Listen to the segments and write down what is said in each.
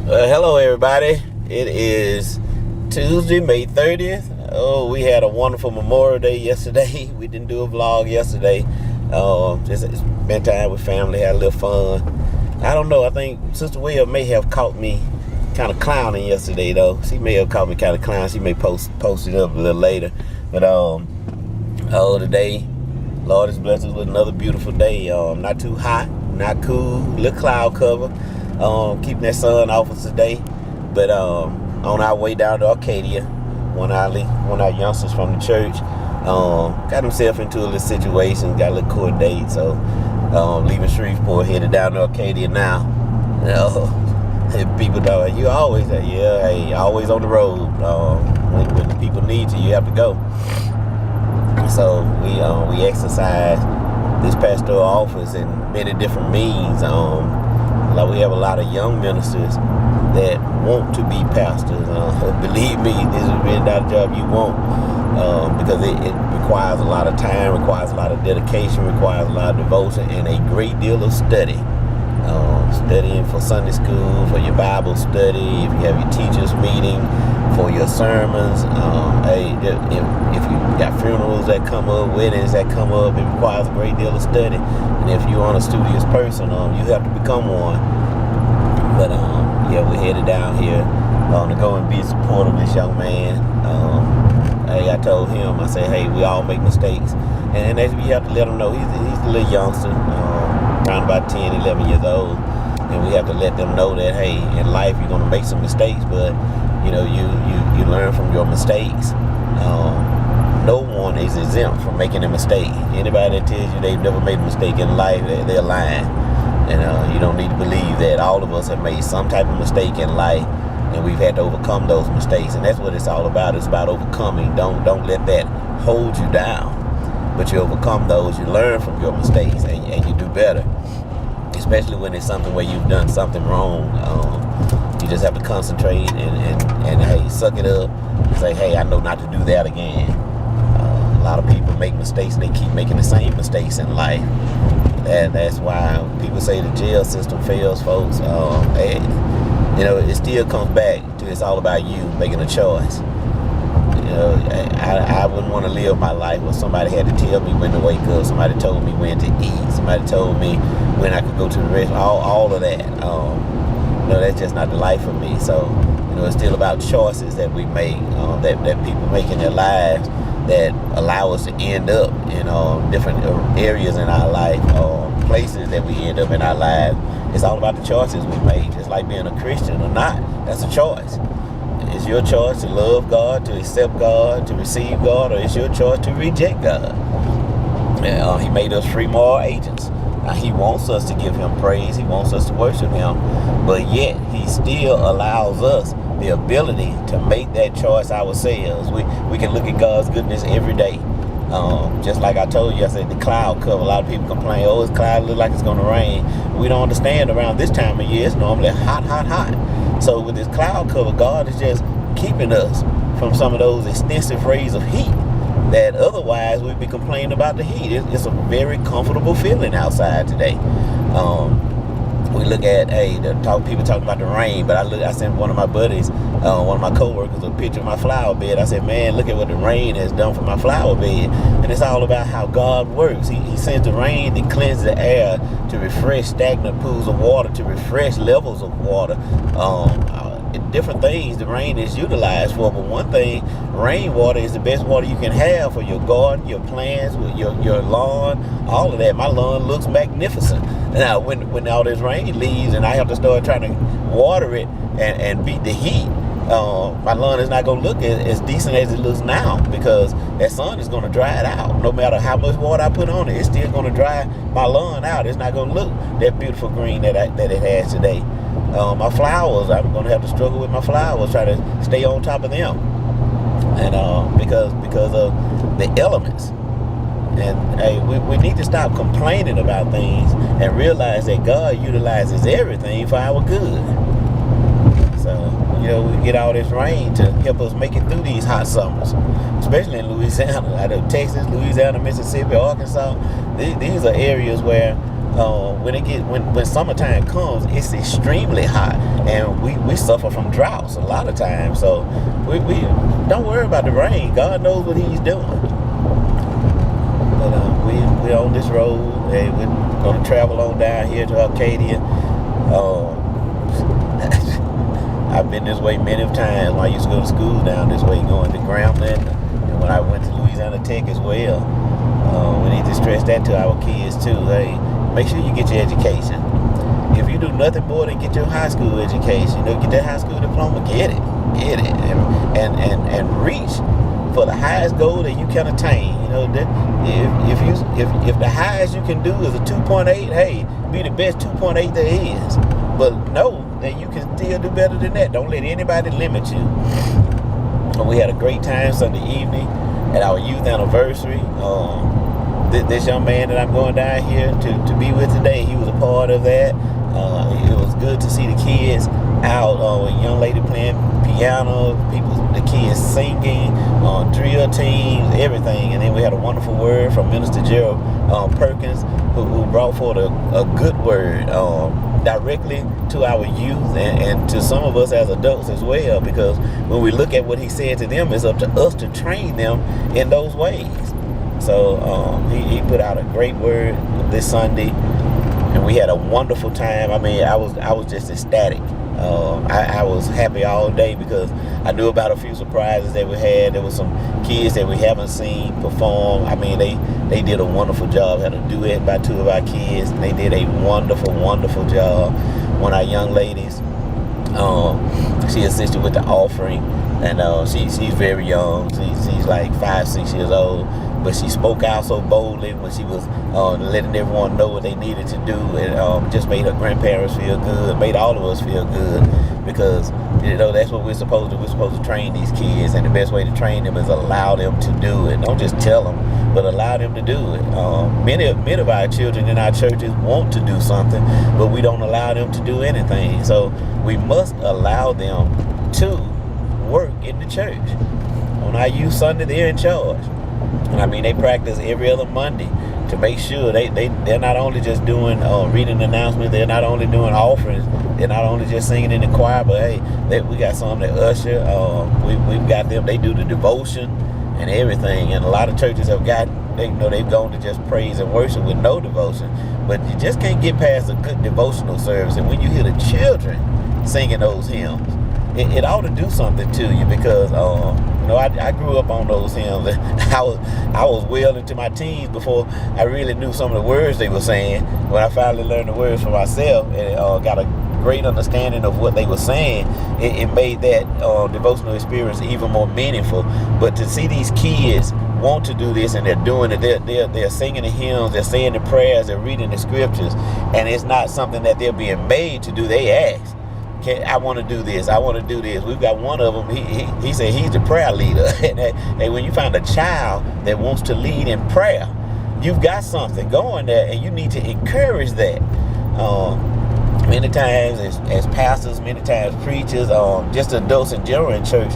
Hello, everybody. It is Tuesday, May 30th. Oh, we had a wonderful Memorial Day yesterday. We didn't do a vlog yesterday. Just spent time with family, had a little fun. I don't know. I think Sister Will may have caught me kind of clowning yesterday, though. She may have caught me kind of clowning. She may post it up a little later. But today, Lord has blessed us with another beautiful day. Not too hot, not cool, little cloud cover. Keeping that sun off us today. But on our way down to Arcadia, one of our youngsters from the church got himself into a little situation, got a little court date. So leaving Shreveport, headed down to Arcadia now. People know you always always on the road. When the people need you, you have to go. So we exercise this pastoral office in many different means. Like we have a lot of young ministers that want to be pastors. Believe me, this is really not a job you want, because it requires a lot of time, requires a lot of dedication, requires a lot of devotion, and a great deal of study. Studying for Sunday school, for your Bible study, if you have your teachers meeting, for your sermons. If you got funerals that come up, weddings that come up, it requires a great deal of study. And if you aren't a studious person, you have to become one. But we're headed down here to go and be in support of this young man. I told him, I said, hey, we all make mistakes, and as we have to let him know, he's a little youngster, around about 10, 11 years old, and we have to let them know that, hey, in life you're going to make some mistakes, but you learn from your mistakes. No one is exempt from making a mistake. Anybody that tells you they've never made a mistake in life, they're lying. And you don't need to believe that. All of us have made some type of mistake in life, and we've had to overcome those mistakes. And that's what it's all about. It's about overcoming. Don't let that hold you down. But you overcome those, you learn from your mistakes, and you do better. Especially when it's something where you've done something wrong. You just have to concentrate and hey, suck it up and say, hey, I know not to do that again. A lot of people make mistakes and they keep making the same mistakes in life. That's why people say the jail system fails, folks. It still comes back to it's all about you making a choice. I wouldn't want to live my life where somebody had to tell me when to wake up, somebody told me when to eat, somebody told me when I could go to the restaurant, all of that. That's just not the life for me. So, it's still about choices that we make, that people make in their lives that allow us to end up in different areas in our life, places that we end up in our lives. It's all about the choices we make. Just like being a Christian or not, that's a choice. It's your choice to love God, to accept God, to receive God, or it's your choice to reject God. He made us free moral agents. Now, he wants us to give him praise. He wants us to worship him. But yet, he still allows us the ability to make that choice ourselves. We can look at God's goodness every day. Just like I told you, I said the cloud cover. A lot of people complain, oh, it's cloud, look like it's going to rain. We don't understand around this time of year, it's normally hot, hot, hot. So with this cloud cover, God is just keeping us from some of those extensive rays of heat that otherwise we'd be complaining about the heat. It's a very comfortable feeling outside today. We look at, people talking about the rain, but I sent one of my buddies, one of my coworkers, a picture of my flower bed. I said, man, look at what the rain has done for my flower bed. And it's all about how God works. He sends the rain to cleanse the air, to refresh stagnant pools of water, to refresh levels of water. Different things the rain is utilized for, but one thing, rainwater is the best water you can have for your garden, your plants, your lawn, all of that. My lawn looks magnificent. Now, when all this rain leaves and I have to start trying to water it and beat the heat, my lawn is not going to look as decent as it looks now, because that sun is going to dry it out. No matter how much water I put on it, it's still going to dry my lawn out. It's not going to look that beautiful green that it has today. My flowers, I'm going to have to struggle with my flowers, try to stay on top of them, and because of the elements. And hey, we need to stop complaining about things and realize that God utilizes everything for our good. So, we get all this rain to help us make it through these hot summers, especially in Louisiana. Out of Texas, Louisiana, Mississippi, Arkansas, these are areas where when summertime comes, it's extremely hot, and we we suffer from droughts a lot of times. So we don't worry about the rain. God knows what He's doing. But we on this road. Hey, we're gonna travel on down here to Arcadia. I've been this way many times. When I used to go to school down this way, going to Grambling, and when I went to Louisiana Tech as well. We need to stress that to our kids too. Hey, make sure you get your education. If you do nothing more than get your high school education, get that high school diploma, get it, and reach for the highest goal that you can attain. That if the highest you can do is a 2.8, hey, be the best 2.8 there is. But know that you can still do better than that. Don't let anybody limit you. And we had a great time Sunday evening at our youth anniversary. This young man that I'm going down here to be with today, he was a part of that. It was good to see the kids out, a young lady playing piano, the kids singing, drill teams, everything. And then we had a wonderful word from Minister Gerald Perkins, who brought forth a good word directly to our youth and to some of us as adults as well, because when we look at what he said to them, it's up to us to train them in those ways. So he put out a great word this Sunday, and we had a wonderful time. I mean, I was just ecstatic. I was happy all day because I knew about a few surprises that we had. There were some kids that we haven't seen perform. I mean, they did a wonderful job. Had a duet by two of our kids. They did a wonderful, wonderful job. One of our young ladies, she assisted with the offering, and she's very young. She's like 5-6 years old. But she spoke out so boldly when she was letting everyone know what they needed to do. It just made her grandparents feel good, made all of us feel good, because that's what we're supposed to do. We're supposed to train these kids, and the best way to train them is allow them to do it. Don't just tell them, but allow them to do it. Many of our children in our churches want to do something, but we don't allow them to do anything. So we must allow them to work in the church. On our youth Sunday, they're in charge. And I mean, they practice every other Monday to make sure they're not only just doing reading announcements, they're not only doing offerings, they're not only just singing in the choir, but hey, we got some that usher. We've got them. They do the devotion and everything. And a lot of churches have they've gone to just praise and worship with no devotion. But you just can't get past a good devotional service. And when you hear the children singing those hymns, it ought to do something to you, because I grew up on those hymns, and I was well into my teens before I really knew some of the words they were saying. When I finally learned the words for myself and got a great understanding of what they were saying, it made that devotional experience even more meaningful. But to see these kids want to do this, and they're doing it, they're singing the hymns, they're saying the prayers, they're reading the scriptures, and it's not something that they're being made to do. They ask, I want to do this. I want to do this. We've got one of them. He said he's the prayer leader. And when you find a child that wants to lead in prayer, you've got something going there, and you need to encourage that. Many times as pastors, many times preachers, just adults in general in church,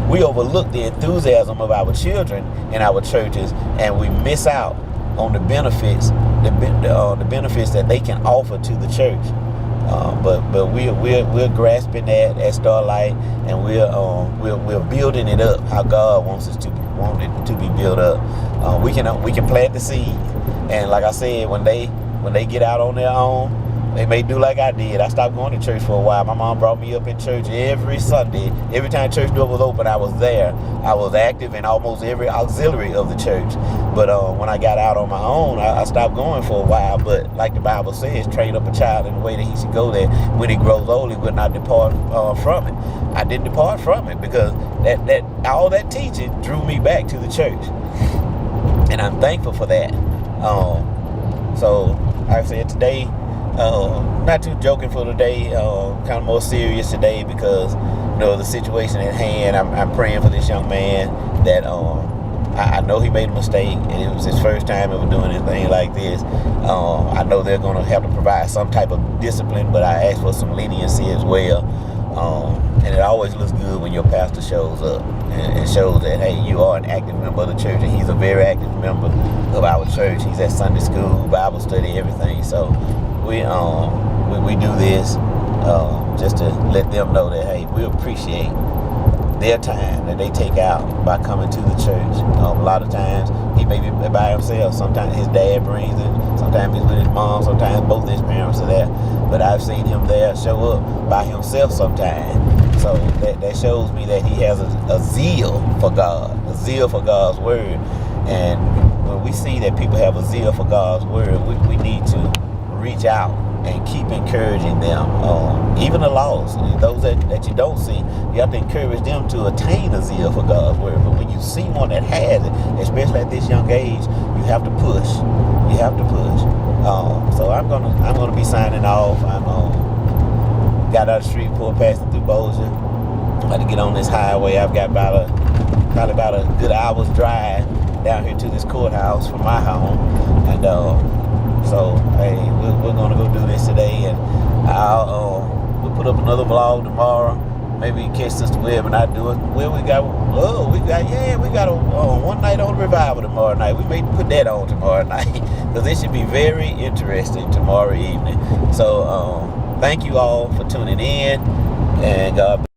we overlook the enthusiasm of our children in our churches, and we miss out on the benefits, the benefits that they can offer to the church. But we're grasping that at Starlight, and we're building it up how God wants it to be built up. We can plant the seed, and like I said, when they get out on their own, they may do like I did. I stopped going to church for a while. My mom brought me up in church every Sunday. Every time church door was open, I was there. I was active in almost every auxiliary of the church. But when I got out on my own, I stopped going for a while. But like the Bible says, train up a child in the way that he should go, there when he grows old, he will not depart from it. I didn't depart from it, because that all that teaching drew me back to the church, and I'm thankful for that. So like I said, today, not too joking for today, kind of more serious today, because the situation at hand. I'm praying for this young man that I know he made a mistake, and it was his first time ever doing anything like this. I know they're going to have to provide some type of discipline, but I ask for some leniency as well. And it always looks good when your pastor shows up and shows that, hey, you are an active member of the church, and he's a very active member of our church. He's at Sunday school, Bible study, everything. So we do this just to let them know that, hey, we appreciate their time that they take out by coming to the church. A lot of times he may be by himself. Sometimes his dad brings him. Sometimes he's with his mom. Sometimes both his parents are there. But I've seen him there show up by himself sometimes. So that shows me that he has a zeal for God, a zeal for God's word. And when we see that people have a zeal for God's word, we need to reach out and keep encouraging them. Even the lost, those that you don't see, you have to encourage them to attain a zeal for God's word. But when you see one that has it, especially at this young age, you have to push. You have to push. So I'm gonna be signing off. Got out of the street, pulled past through Bossier. I'm about to get on this highway. I've got probably about a good hour's drive down here to this courthouse from my home. And so hey, we're gonna go do this today, and we'll put up another vlog tomorrow. Maybe catch Sister Webb and I do it. Well, we got a one night on revival tomorrow night. We may put that on tomorrow night because it should be very interesting tomorrow evening. So thank you all for tuning in, and God bless.